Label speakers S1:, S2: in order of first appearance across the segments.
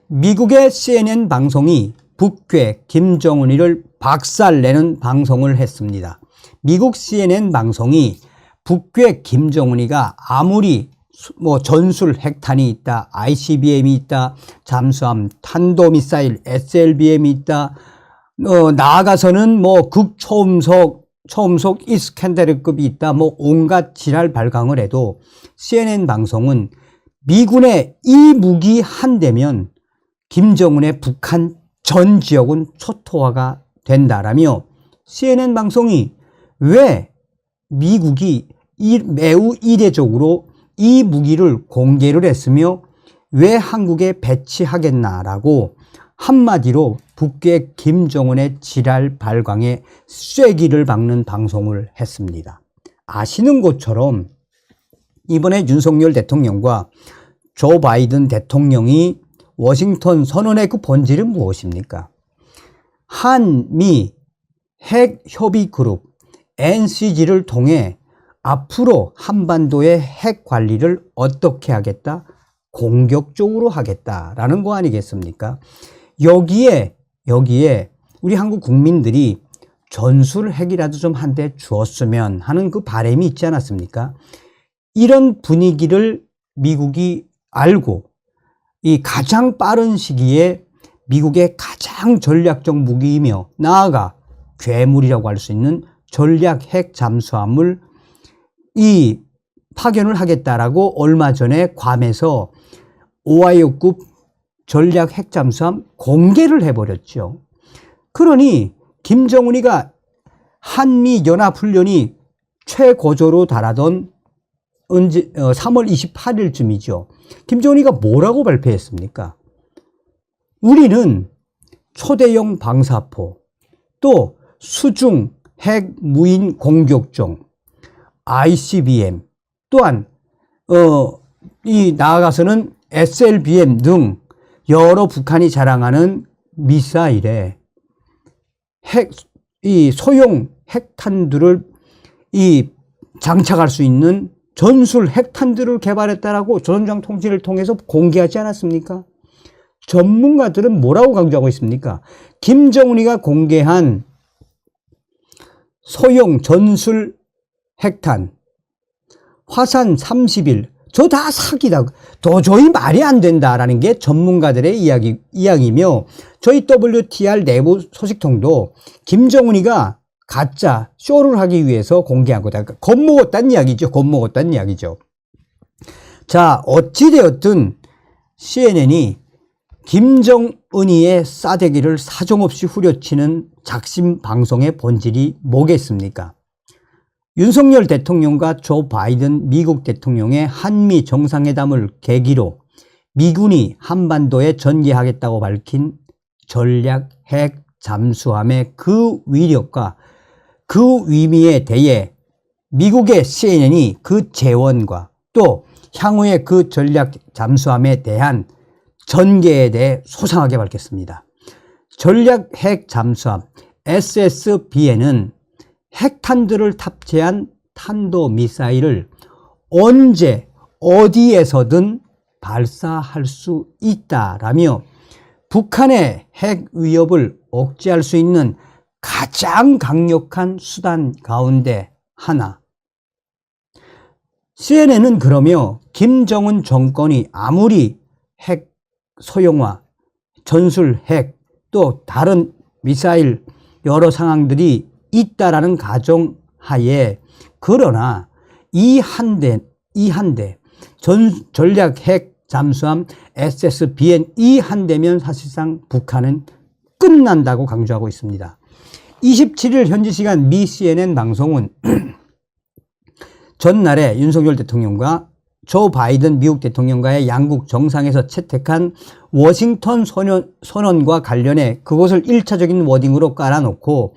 S1: 미국의 CNN 방송이 북괴 김정은이를 박살내는 방송을 했습니다. 미국 CNN 방송이 북괴 김정은이가 아무리 전술 핵탄이 있다, ICBM이 있다, 잠수함, 탄도미사일, SLBM이 있다, 나아가서는 극초음속 이스칸데르급이 있다, 온갖 지랄 발광을 해도 CNN 방송은 미군의 이 무기 한 대면 김정은의 북한 전 지역은 초토화가 된다라며 CNN 방송이 왜 미국이 매우 이례적으로 이 무기를 공개를 했으며 왜 한국에 배치하겠나라고 한마디로 북괴 김정은의 지랄 발광에 쐐기를 박는 방송을 했습니다. 아시는 것처럼 이번에 윤석열 대통령과 조 바이든 대통령이 워싱턴 선언의 그 본질은 무엇입니까? 한미 핵협의그룹 NCG를 통해 앞으로 한반도의 핵 관리를 어떻게 하겠다? 공격적으로 하겠다라는 거 아니겠습니까? 여기에 우리 한국 국민들이 전술 핵이라도 좀 한 대 주었으면 하는 그 바람이 있지 않았습니까? 이런 분위기를 미국이 알고 이 가장 빠른 시기에 미국의 가장 전략적 무기이며 나아가 괴물이라고 할 수 있는 전략 핵 잠수함을 파견을 하겠다라고 얼마 전에 괌에서 오하이오급 전략 핵 잠수함 공개를 해버렸죠. 그러니 김정은이가 한미 연합훈련이 최고조로 달하던 3월 28일쯤이죠. 김정은이가 뭐라고 발표했습니까? 우리는 초대형 방사포, 또 수중 핵 무인 공격종, ICBM, 또한 나아가서는 SLBM 등 여러 북한이 자랑하는 미사일에 소형 핵탄두를 장착할 수 있는 전술 핵탄두를 개발했다라고 조선중 통지를 통해서 공개하지 않았습니까? 전문가들은 뭐라고 강조하고 있습니까? 김정은이가 공개한 소형 전술 핵탄 화산 30일 저 다 사기다. 도저히 말이 안 된다라는 게 전문가들의 이야기이며 저희 WTR 내부 소식통도 김정은이가 가짜 쇼를 하기 위해서 공개한 거다. 그러니까 겁먹었다는 이야기죠. 자, 어찌되었든 CNN이 김정은이의 싸대기를 사정없이 후려치는 작심 방송의 본질이 뭐겠습니까? 윤석열 대통령과 조 바이든 미국 대통령의 한미 정상회담을 계기로 미군이 한반도에 전개하겠다고 밝힌 전략 핵 잠수함의 그 위력과 그 의미에 대해 미국의 CNN이 그 재원과 또 향후의 그 전략 잠수함에 대한 전개에 대해 소상하게 밝혔습니다. 전략 핵 잠수함 SSB에는 핵탄두를 탑재한 탄도미사일을 언제 어디에서든 발사할 수 있다라며 북한의 핵 위협을 억제할 수 있는 가장 강력한 수단 가운데 하나. CNN은 그러며 김정은 정권이 아무리 핵 소형화, 전술 핵, 또 다른 미사일 여러 상황들이 있다라는 가정하에 그러나 이 한 대 전략 핵 잠수함 SSBN 이 한 대면 사실상 북한은 끝난다고 강조하고 있습니다. 27일 현지 시간 미 CNN 방송은 전날에 윤석열 대통령과 조 바이든 미국 대통령과의 양국 정상에서 채택한 워싱턴 선언과 관련해 그것을 1차적인 워딩으로 깔아놓고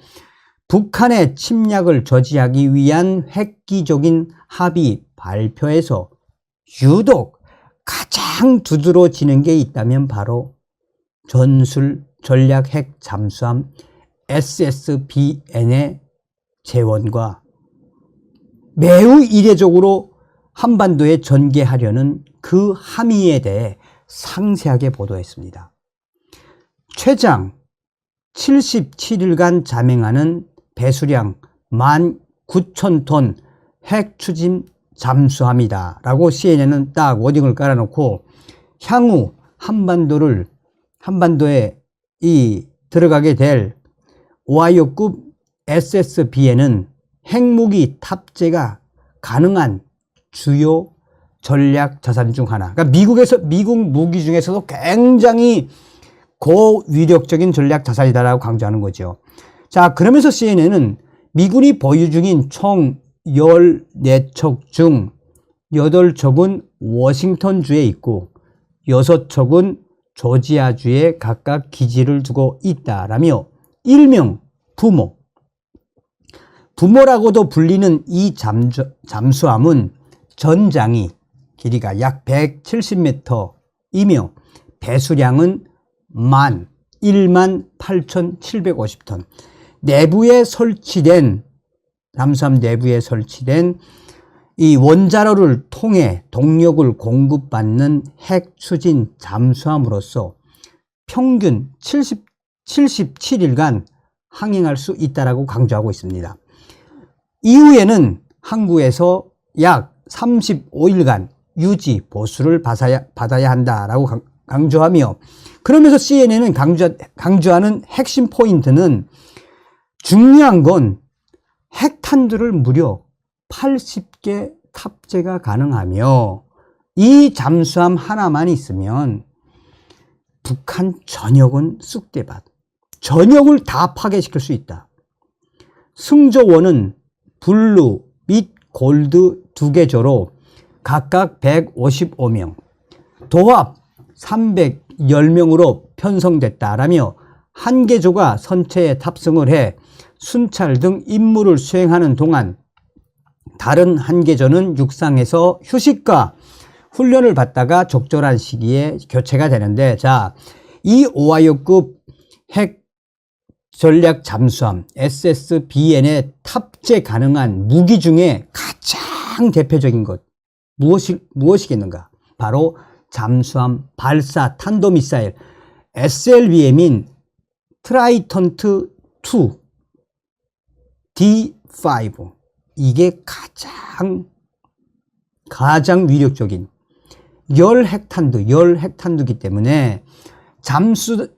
S1: 북한의 침략을 저지하기 위한 획기적인 합의 발표에서 유독 가장 두드러지는 게 있다면 바로 전략 핵 잠수함 SSBN의 재원과 매우 이례적으로 한반도에 전개하려는 그 함의에 대해 상세하게 보도했습니다. 최장 77일간 잠행하는 배수량 19,000톤 핵 추진 잠수함이다 라고 CNN은 딱 워딩을 깔아놓고, 향후 한반도에 들어가게 될 오하이오급 SSB에는 핵무기 탑재가 가능한 주요 전략 자산 중 하나. 그러니까 미국 무기 중에서도 굉장히 고위력적인 전략 자산이다라고 강조하는 거죠. 자, 그러면서 CNN은 미군이 보유 중인 총 14척 중 8척은 워싱턴주에 있고 6척은 조지아주에 각각 기지를 두고 있다라며, 일명 부모라고도 불리는 이 잠수함은 전장이 길이가 약 170m이며 배수량은 18,750톤. 잠수함 내부에 설치된 이 원자로를 통해 동력을 공급받는 핵 추진 잠수함으로서 평균 77일간 항행할 수 있다라고 강조하고 있습니다. 이후에는 항구에서 약 35일간 유지 보수를 받아야 한다라고 강조하며, 그러면서 CNN은 강조하는 핵심 포인트는, 중요한 건 핵탄두를 무려 80개 탑재가 가능하며, 이 잠수함 하나만 있으면 북한 전역은 쑥대밭, 전역을 다 파괴시킬 수 있다. 승조원은 블루 및 골드 2개조로 각각 155명, 도합 310명으로 편성됐다라며, 한 개조가 선체에 탑승을 해 순찰 등 임무를 수행하는 동안 다른 한 개조는 육상에서 휴식과 훈련을 받다가 적절한 시기에 교체가 되는데, 자, 이 오하이오급 핵 전략 잠수함 SSBN에 탑재 가능한 무기 중에 가장 대표적인 것 무엇이겠는가? 바로 잠수함 발사 탄도미사일 SLBM인 트라이턴트 2 D5, 이게 가장 위력적인 열 핵탄두이기 때문에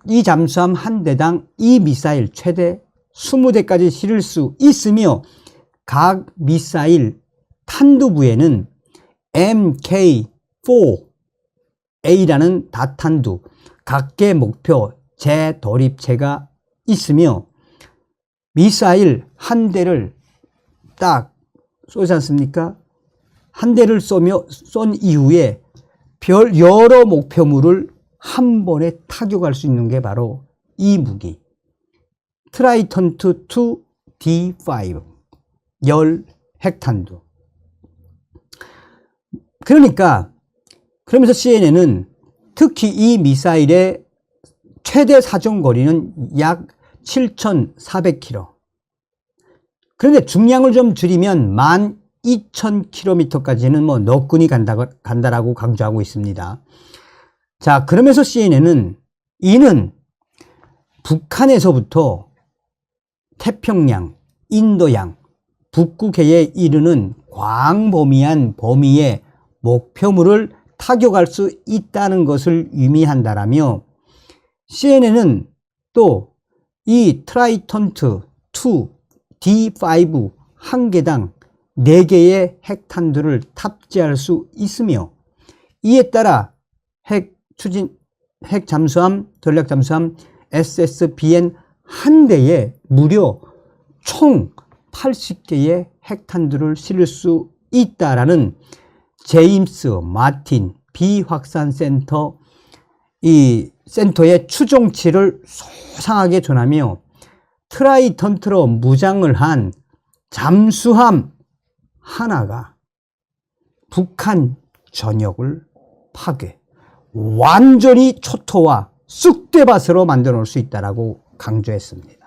S1: 이 잠수함 한 대당 이 미사일 최대 20대까지 실을 수 있으며, 각 미사일 탄두부에는 MK4A라는 다탄두 각계 목표 재도립체가 있으며, 미사일 한 대를 딱 쏘지 않습니까? 한 대를 쏜 이후에 여러 목표물을 한 번에 타격할 수 있는 게 바로 이 무기 트라이턴트 2 D5 열 핵탄두. 그러면서 CNN은 특히 이 미사일의 최대 사정거리는 약 7,400km. 그런데 중량을 좀 줄이면 12,000km까지는 너끈히 간다라고 강조하고 있습니다. 자, 그러면서 CNN은 이는 북한에서부터 태평양, 인도양, 북극해에 이르는 광범위한 범위의 목표물을 타격할 수 있다는 것을 의미한다라며, CNN은 또 이 트라이턴트 2 D5 한 개당 4개의 핵탄두를 탑재할 수 있으며, 이에 따라 전략 잠수함 SSBN 한 대에 무려 총 80개의 핵탄두를 실을 수 있다라는 제임스 마틴 비확산 센터의 추정치를 소상하게 전하며, 트라이턴트로 무장을 한 잠수함 하나가 북한 전역을 완전히 초토화 쑥대밭으로 만들어 놓을 수 있다라고 강조했습니다.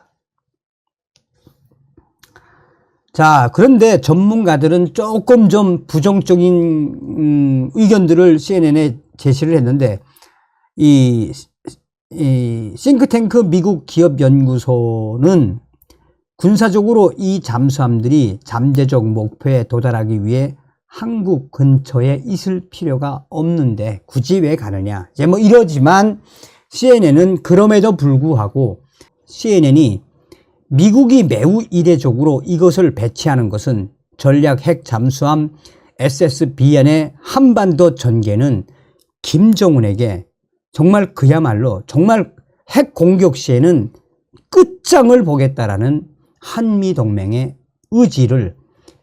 S1: 자, 그런데 전문가들은 조금 좀 부정적인 의견들을 CNN에 제시를 했는데, 이 이 싱크탱크 미국 기업연구소는 군사적으로 이 잠수함들이 잠재적 목표에 도달하기 위해 한국 근처에 있을 필요가 없는데 굳이 왜 가느냐. 이제 뭐 이러지만 CNN은 그럼에도 불구하고 CNN이 미국이 매우 이례적으로 이것을 배치하는 것은 전략 핵 잠수함 SSBN의 한반도 전개는 김정은에게 정말 그야말로 정말 핵 공격 시에는 끝장을 보겠다라는 한미동맹의 의지를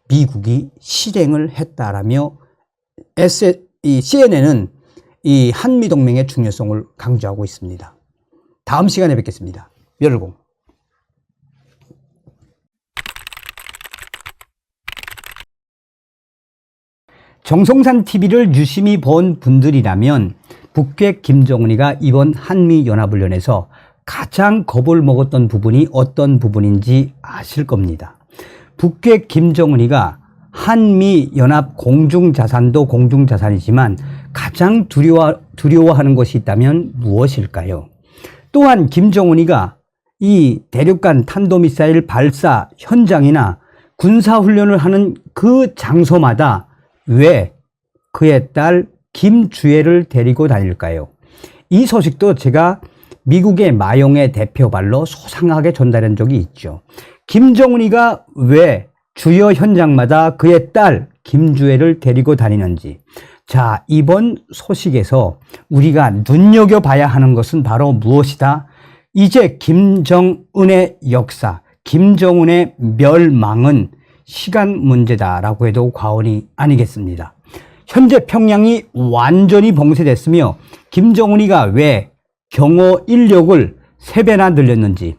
S1: 미국이 실행을 했다라며 CNN은 이 한미동맹의 중요성을 강조하고 있습니다. 다음 시간에 뵙겠습니다. 열공. 정성산 TV를 유심히 본 분들이라면 북괴 김정은이가 이번 한미연합훈련에서 가장 겁을 먹었던 부분이 어떤 부분인지 아실 겁니다. 북괴 김정은이가 한미연합 공중자산도 공중자산이지만 가장 두려워하는 것이 있다면 무엇일까요? 또한 김정은이가 이 대륙간 탄도미사일 발사 현장이나 군사훈련을 하는 그 장소마다 왜 그의 딸 김주애를 데리고 다닐까요? 이 소식도 제가 미국의 마용의 대표발로 소상하게 전달한 적이 있죠. 김정은이가 왜 주요 현장마다 그의 딸 김주애를 데리고 다니는지. 자, 이번 소식에서 우리가 눈여겨봐야 하는 것은 바로 무엇이다? 이제 김정은의 역사, 김정은의 멸망은 시간 문제다라고 해도 과언이 아니겠습니다. 현재 평양이 완전히 봉쇄됐으며 김정은이가 왜 경호 인력을 3배나 늘렸는지,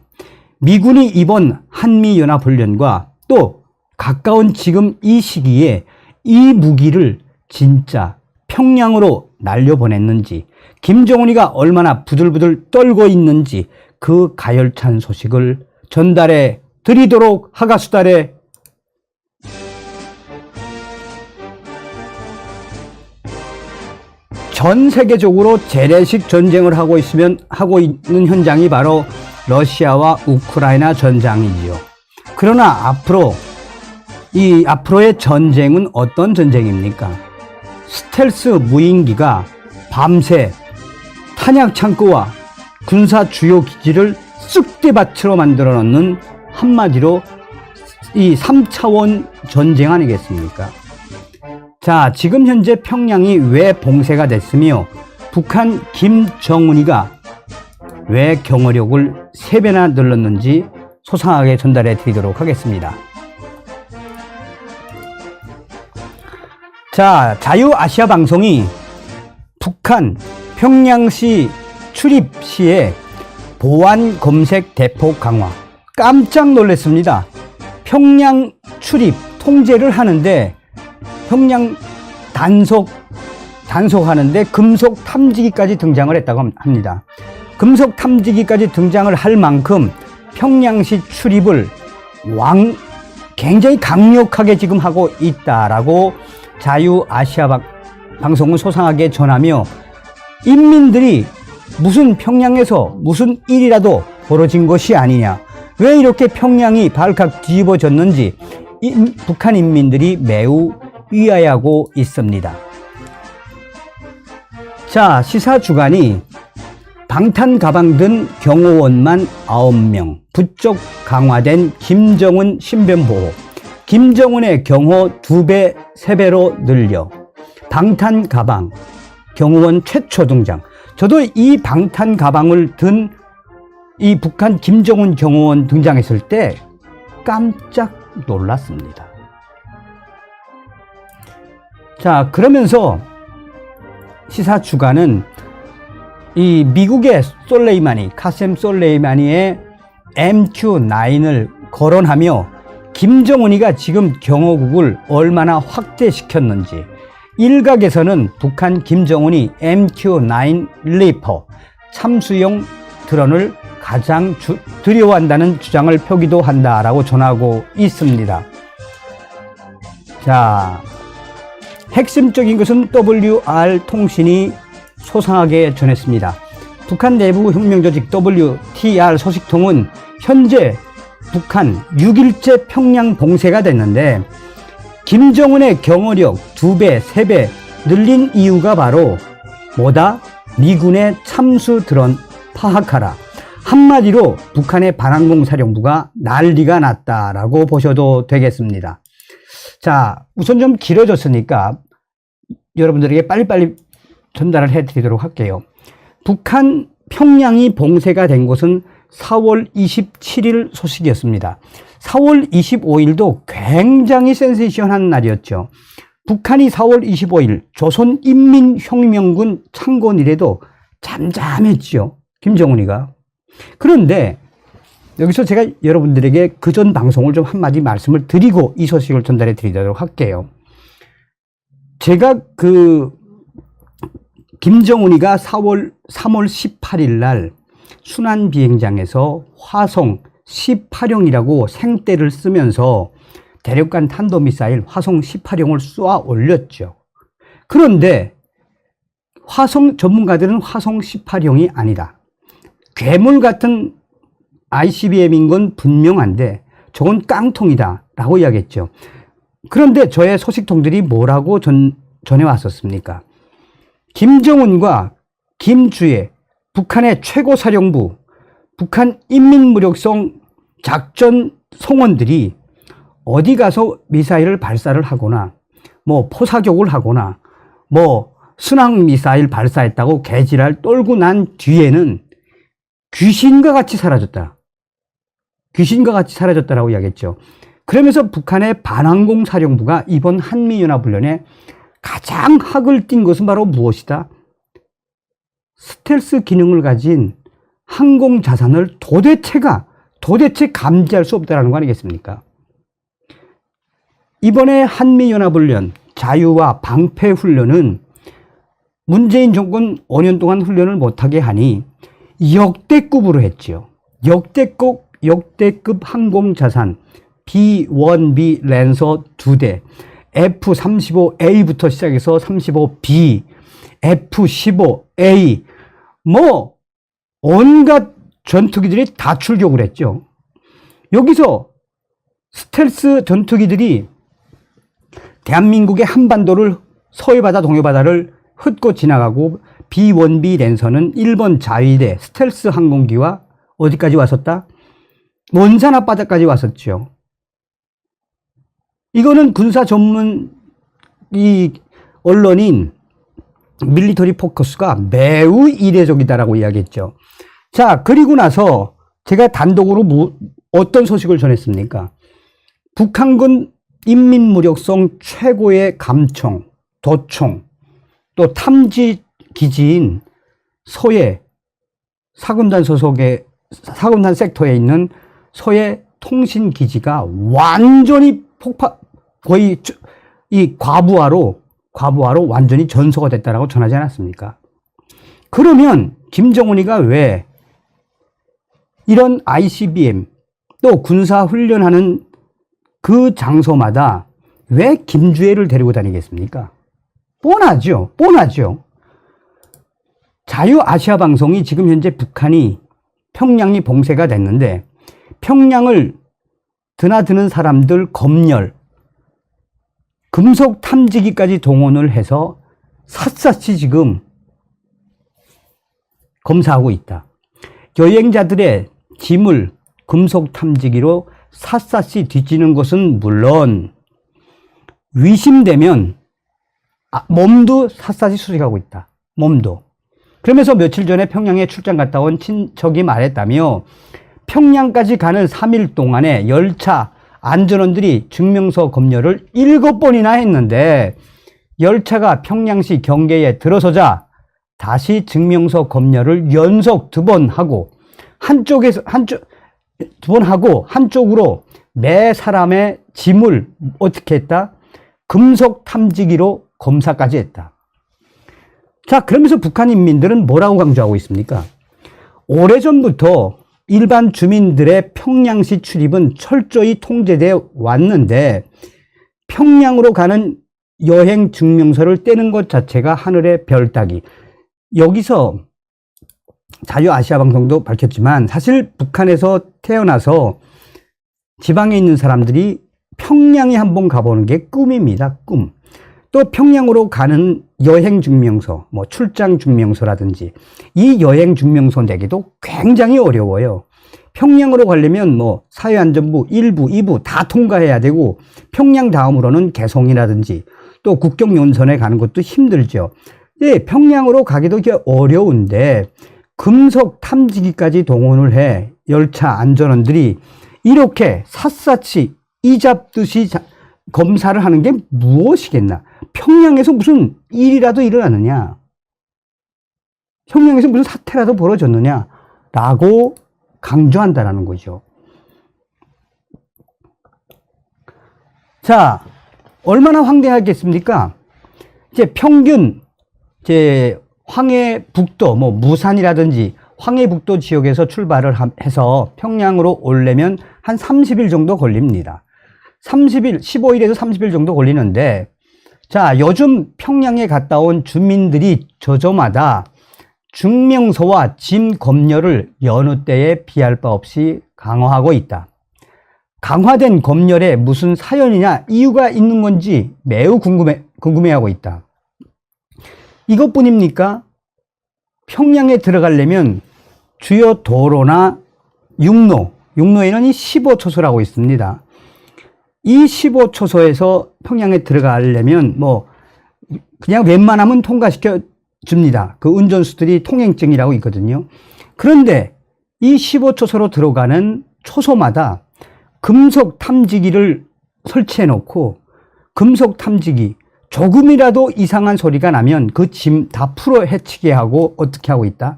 S1: 미군이 이번 한미연합훈련과 또 가까운 지금 이 시기에 이 무기를 진짜 평양으로 날려보냈는지, 김정은이가 얼마나 부들부들 떨고 있는지 그 가열찬 소식을 전달해 드리도록 하가수달에 전 세계적으로 재래식 전쟁을 하고 있는 현장이 바로 러시아와 우크라이나 전장이지요. 그러나 앞으로의 전쟁은 어떤 전쟁입니까? 스텔스 무인기가 밤새 탄약 창고와 군사 주요 기지를 쑥대밭으로 만들어 놓는 한마디로 이 3차원 전쟁 아니겠습니까? 자, 지금 현재 평양이 왜 봉쇄가 됐으며 북한 김정은이가 왜 경호력을 3배나 늘렸는지 소상하게 전달해 드리도록 하겠습니다. 자, 자유아시아 방송이 북한 평양시 출입 시에 보안 검색 대폭 강화, 깜짝 놀랐습니다. 평양 출입 통제를 하는데 평양 단속하는데 금속 탐지기까지 등장을 했다고 합니다. 금속 탐지기까지 등장을 할 만큼 평양시 출입을 굉장히 강력하게 지금 하고 있다라고 자유아시아 방송은 소상하게 전하며, 인민들이 무슨 평양에서 무슨 일이라도 벌어진 것이 아니냐, 왜 이렇게 평양이 발칵 뒤집어졌는지 북한 인민들이 매우 위하여하고 있습니다. 자, 시사 주간이 방탄 가방 든 경호원만 9명, 부쩍 강화된 김정은 신변보호, 김정은의 경호 2배, 3배로 늘려 방탄 가방 경호원 최초 등장. 저도 이 방탄 가방을 든 이 북한 김정은 경호원 등장했을 때 깜짝 놀랐습니다. 자, 그러면서 시사 주간은 이 미국의 카셈 솔레이마니의 MQ-9을 거론하며 김정은이가 지금 경호국을 얼마나 확대시켰는지, 일각에서는 북한 김정은이 MQ-9 리퍼 참수용 드론을 가장 두려워한다는 주장을 펴기도 한다라고 전하고 있습니다. 자, 핵심적인 것은 WR 통신이 소상하게 전했습니다. 북한 내부 혁명조직 WTR 소식통은 현재 북한 6일째 평양 봉쇄가 됐는데 김정은의 경호력 2배, 3배 늘린 이유가 바로 뭐다? 미군의 참수 드론 파악하라. 한마디로 북한의 반항공사령부가 난리가 났다라고 보셔도 되겠습니다. 자, 우선 좀 길어졌으니까 여러분들에게 빨리빨리 전달을 해드리도록 할게요. 북한 평양이 봉쇄가 된 것은 4월 27일 소식이었습니다. 4월 25일도 굉장히 센세이션한 날이었죠. 북한이 4월 25일 조선인민혁명군 창건이래도 잠잠했죠. 김정은이가. 그런데 여기서 제가 여러분들에게 그전 방송을 좀 한마디 말씀을 드리고 이 소식을 전달해 드리도록 할게요. 제가 김정은이가 3월 18일 날 순환비행장에서 화성 18형이라고 생떼를 쓰면서 대륙간 탄도미사일 화성 18형을 쏘아 올렸죠. 그런데 화성 전문가들은 화성 18형이 아니다. 괴물 같은 ICBM인 건 분명한데 저건 깡통이다 라고 이야기했죠. 그런데 저의 소식통들이 뭐라고 전해왔었습니까? 김정은과 김주애 북한의 최고사령부 북한 인민무력성 작전 송원들이 어디 가서 미사일을 발사를 하거나 뭐 포사격을 하거나 뭐 순항미사일 발사했다고 개지랄 떨고 난 뒤에는 귀신과 같이 사라졌다. 귀신과 같이 사라졌다라고 이야기했죠. 그러면서 북한의 반항공사령부가 이번 한미연합훈련에 가장 학을 띈 것은 바로 무엇이다? 스텔스 기능을 가진 항공 자산을 도대체 감지할 수 없다는 거 아니겠습니까? 이번에 한미연합훈련, 자유와 방패훈련은 문재인 정권 5년 동안 훈련을 못하게 하니 역대급으로 했지요. 역대급 항공자산 B-1B 랜서 2대, F-35A부터 시작해서 35B, F-15A 뭐 온갖 전투기들이 다 출격을 했죠. 여기서 스텔스 전투기들이 대한민국의 한반도를 서해바다, 동해바다를 훑고 지나가고 B-1B 랜서는 일본 자위대 스텔스 항공기와 어디까지 왔었다? 원산 앞바다까지 왔었죠. 이거는 군사 전문 이 언론인 밀리터리 포커스가 매우 이례적이다라고 이야기했죠. 자, 그리고 나서 제가 단독으로 어떤 소식을 전했습니까? 북한군 인민무력성 최고의 감청, 도총, 또 탐지 기지인 서해 사군단 소속의 사군단 섹터에 있는 서해 통신기지가 완전히 거의 이 과부하로 완전히 전소가 됐다라고 전하지 않았습니까? 그러면 김정은이가 왜 이런 ICBM 또 군사훈련하는 그 장소마다 왜 김주애를 데리고 다니겠습니까? 뻔하죠. 자유아시아 방송이 지금 현재 평양이 봉쇄가 됐는데 평양을 드나드는 사람들 검열, 금속 탐지기까지 동원을 해서 샅샅이 지금 검사하고 있다. 여행자들의 짐을 금속 탐지기로 샅샅이 뒤지는 것은 물론 의심되면 몸도 샅샅이 수색하고 있다. 몸도. 그러면서 며칠 전에 평양에 출장 갔다 온 친척이 말했다며 평양까지 가는 3일 동안에 열차 안전원들이 증명서 검열을 7번이나 했는데 열차가 평양시 경계에 들어서자 다시 증명서 검열을 연속 2번 하고 한쪽으로 매 사람의 짐을 어떻게 했다? 금속 탐지기로 검사까지 했다. 자, 그러면서 북한 인민들은 뭐라고 강조하고 있습니까? 오래전부터 일반 주민들의 평양시 출입은 철저히 통제되어 왔는데 평양으로 가는 여행 증명서를 떼는 것 자체가 하늘의 별 따기. 여기서 자유아시아방송도 밝혔지만 사실 북한에서 태어나서 지방에 있는 사람들이 평양에 한번 가보는 게 꿈입니다. 꿈. 또 평양으로 가는 여행 증명서, 뭐 출장 증명서라든지 이 여행 증명서 내기도 굉장히 어려워요. 평양으로 가려면 뭐 사회안전부 1부, 2부 다 통과해야 되고 평양 다음으로는 개성이라든지 또 국경연선에 가는 것도 힘들죠. 예, 평양으로 가기도 어려운데 금속 탐지기까지 동원을 해 열차 안전원들이 이렇게 샅샅이 이잡듯이 검사를 하는 게 무엇이겠나? 평양에서 무슨 일이라도 일어나느냐? 평양에서 무슨 사태라도 벌어졌느냐? 라고 강조한다라는 거죠. 자, 얼마나 황당하겠습니까? 이제 평균, 황해북도, 뭐, 무산이라든지 황해북도 지역에서 출발을 해서 평양으로 오려면 한 30일 정도 걸립니다. 15일에서 30일 정도 걸리는데, 자, 요즘 평양에 갔다 온 주민들이 저저마다 증명서와 짐 검열을 여느 때에 비할 바 없이 강화하고 있다. 강화된 검열에 무슨 사연이냐, 이유가 있는 건지 매우 궁금해하고 있다. 이것뿐입니까? 평양에 들어가려면 주요 도로나 육로에는 이 15초소라고 있습니다. 이 15초소에서 평양에 들어가려면 뭐 그냥 웬만하면 통과시켜 줍니다. 그 운전수들이 통행증이라고 있거든요. 그런데 이 15초소로 들어가는 초소마다 금속 탐지기를 설치해 놓고 금속 탐지기 조금이라도 이상한 소리가 나면 그 짐 다 풀어 헤치게 하고 어떻게 하고 있다?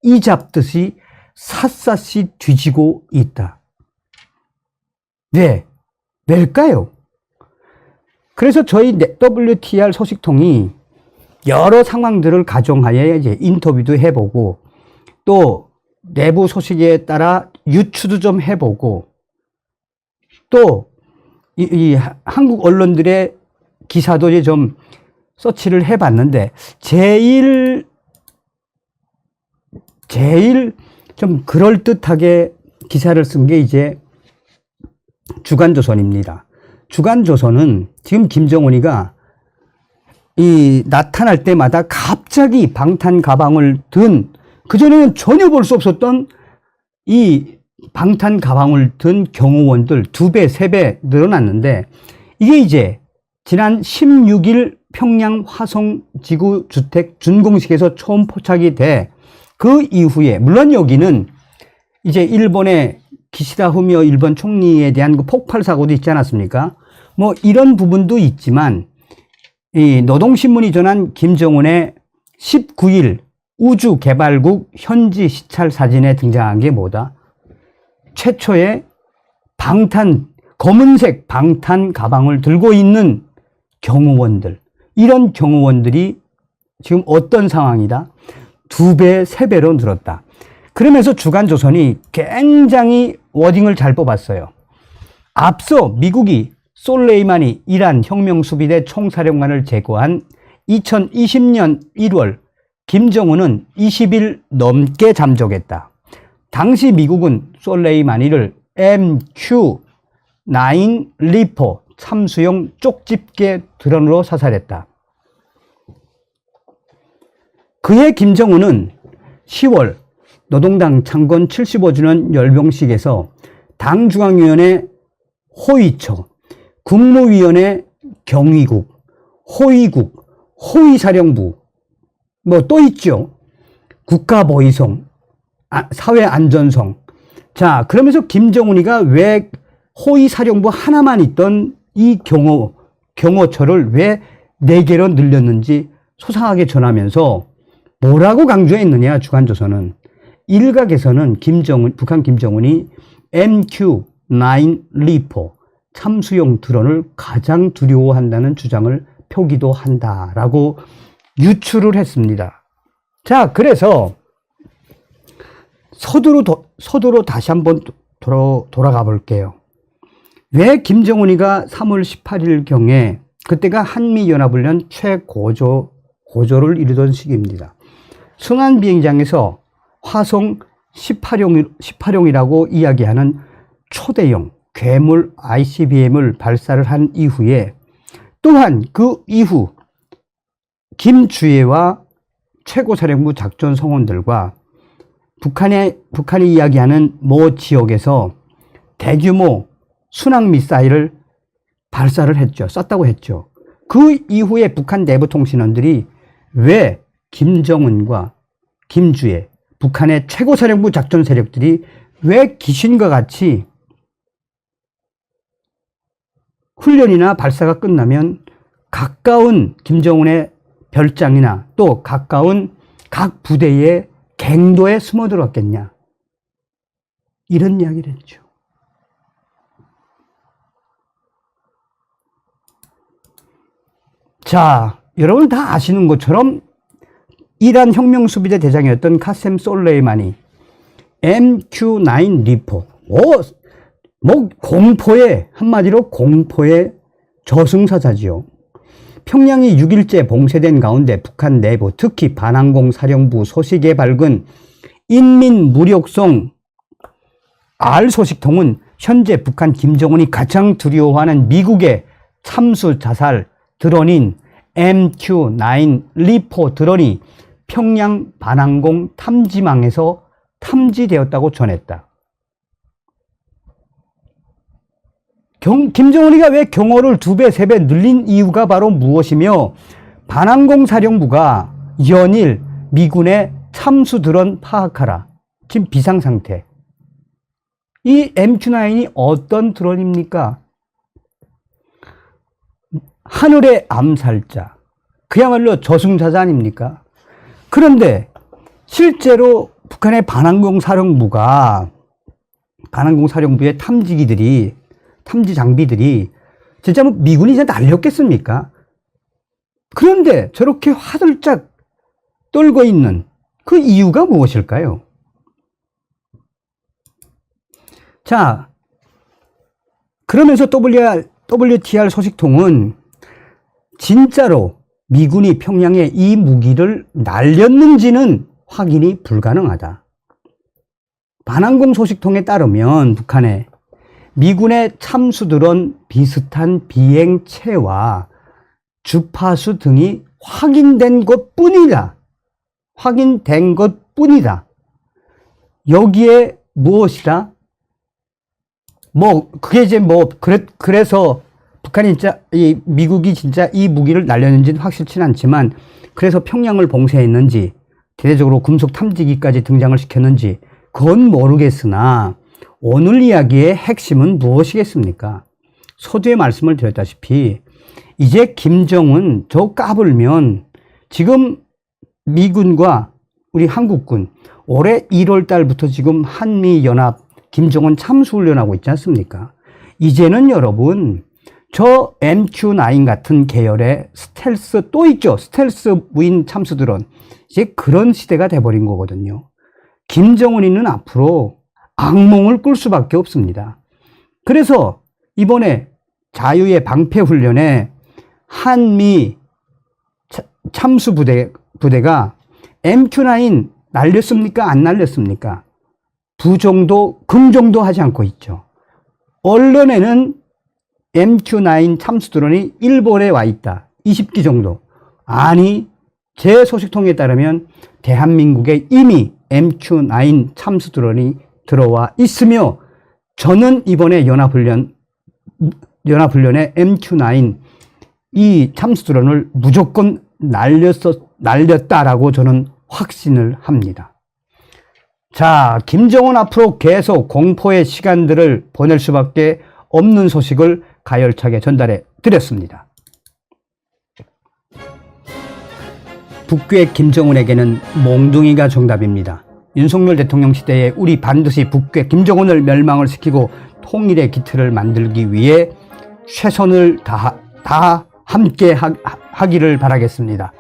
S1: 이 잡듯이 샅샅이 뒤지고 있다. 왜? 왜일까요? 그래서 저희 WTR 소식통이 여러 상황들을 가정하에 이제 인터뷰도 해보고 또 내부 소식에 따라 유추도 좀 해보고 또 이 한국 언론들의 기사도 이제 좀 서치를 해봤는데 제일 좀 그럴듯하게 기사를 쓴 게 이제 주간조선입니다. 주간조선은 지금 김정은이가 나타날 때마다 갑자기 방탄 가방을 든, 그전에는 전혀 볼 수 없었던 이 방탄 가방을 든 경호원들 2배, 3배 늘어났는데 이게 이제 지난 16일 평양 화성지구 주택 준공식에서 처음 포착이 돼 그 이후에, 물론 여기는 이제 일본의 기시다 후미오 일본 총리에 대한 그 폭발 사고도 있지 않았습니까? 뭐 이런 부분도 있지만 이 노동신문이 전한 김정은의 19일 우주개발국 현지 시찰 사진에 등장한 게 뭐다? 최초의 검은색 방탄 가방을 들고 있는 경호원들. 이런 경호원들이 지금 어떤 상황이다? 2배, 3배로 늘었다. 그러면서 주간조선이 굉장히 워딩을 잘 뽑았어요. 앞서 미국이 솔레이마니 이란 혁명수비대 총사령관을 제거한 2020년 1월 김정은은 20일 넘게 잠적했다. 당시 미국은 솔레이마니를 MQ-9 리퍼 참수용 쪽집게 드론으로 사살했다. 그해 김정은은 10월 노동당 창건 75주년 열병식에서 당중앙위원회 호위처, 국무위원회 경위국, 호위국, 호위사령부, 뭐 또 있죠. 국가보위성, 사회안전성. 자, 그러면서 김정은이가 왜 호위사령부 하나만 있던 이 경호처를 왜 4개로 늘렸는지 소상하게 전하면서 뭐라고 강조했느냐, 주간조선은. 일각에서는 북한 김정은이 MQ-9 리퍼 참수용 드론을 가장 두려워한다는 주장을 표기도 한다라고 유추를 했습니다. 자, 그래서 서두로 다시 한번 돌아가 볼게요. 왜 김정은이가 3월 18일경에, 그때가 한미연합훈련 최고조를 이루던 시기입니다. 승안 비행장에서 화성 18형이라고 이야기하는 초대형 괴물 ICBM을 발사를 한 이후에 또한 그 이후 김주애와 최고사령부 작전 성원들과 북한이 이야기하는 모 지역에서 대규모 순항 미사일을 발사를 했죠. 썼다고 했죠. 그 이후에 북한 내부 통신원들이 왜 김정은과 김주애, 북한의 최고사령부 작전 세력들이 왜 귀신과 같이 훈련이나 발사가 끝나면 가까운 김정은의 별장이나 또 가까운 각 부대의 갱도에 숨어 들어갔겠냐. 이런 이야기를 했죠. 자, 여러분 다 아시는 것처럼 이란 혁명수비대 대장이었던 카셈 솔레이마니 MQ-9 리포, 공포의, 한마디로 공포의 저승사자지요. 평양이 6일째 봉쇄된 가운데 북한 내부, 특히 반항공 사령부 소식에 밝은 인민무력성 R 소식통은 현재 북한 김정은이 가장 두려워하는 미국의 참수 자살 드론인 MQ-9 리포 드론이 평양 반항공 탐지망에서 탐지되었다고 전했다. 김정은이가 왜 경호를 2배, 3배 늘린 이유가 바로 무엇이며 반항공 사령부가 연일 미군의 참수 드론 파악하라. 지금 비상상태. 이 MQ-9이 어떤 드론입니까? 하늘의 암살자. 그야말로 저승사자 아닙니까? 그런데 실제로 북한의 반항공 사령부의 탐지 장비들이 진짜 뭐 미군이 이제 날렸겠습니까? 그런데 저렇게 화들짝 떨고 있는 그 이유가 무엇일까요? 자, 그러면서 WTR 소식통은 진짜로 미군이 평양에 이 무기를 날렸는지는 확인이 불가능하다. 반항공 소식통에 따르면 북한의 미군의 참수드론 비슷한 비행체와 주파수 등이 확인된 것뿐이다. 여기에 무엇이다? 그래서 북한이 미국이 진짜 이 무기를 날렸는지는 확실치는 않지만, 그래서 평양을 봉쇄했는지, 대대적으로 금속 탐지기까지 등장을 시켰는지, 그건 모르겠으나, 오늘 이야기의 핵심은 무엇이겠습니까? 서두에 말씀을 드렸다시피 이제 김정은 저 까불면 지금 미군과 우리 한국군 올해 1월 달부터 지금 한미연합 김정은 참수훈련하고 있지 않습니까? 이제는 여러분 저 MQ-9 같은 계열의 스텔스 또 있죠. 스텔스 무인 참수 드론. 이제 그런 시대가 돼버린 거거든요. 김정은이는 앞으로 악몽을 꿀 수밖에 없습니다. 그래서 이번에 자유의 방패훈련에 한미 참수 부대가 MQ-9 날렸습니까? 안 날렸습니까? 부정도, 긍정도 하지 않고 있죠. 언론에는 MQ-9 참수 드론이 일본에 와 있다. 20기 정도. 아니, 제 소식통에 따르면 대한민국에 이미 MQ-9 참수 드론이 들어와 있으며, 저는 이번에 연합훈련에 MQ-9 이 참수 드론을 무조건 날렸다라고 저는 확신을 합니다. 자, 김정은 앞으로 계속 공포의 시간들을 보낼 수밖에 없는 소식을 가열차게 전달해 드렸습니다. 북괴 김정은에게는 몽둥이가 정답입니다. 윤석열 대통령 시대에 우리 반드시 북괴 김정은을 멸망을 시키고 통일의 기틀을 만들기 위해 최선을 다 함께 하기를 바라겠습니다.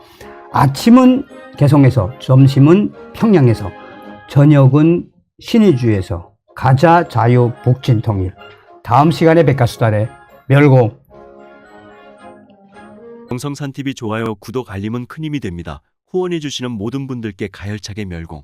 S1: 아침은 개성에서, 점심은 평양에서, 저녁은 신의주에서 가자 자유 북진 통일. 다음 시간에 백가수달의 멸공.
S2: 정성산TV 좋아요, 구독, 알림은 큰 힘이 됩니다. 후원해주시는 모든 분들께 가열차게 멸공.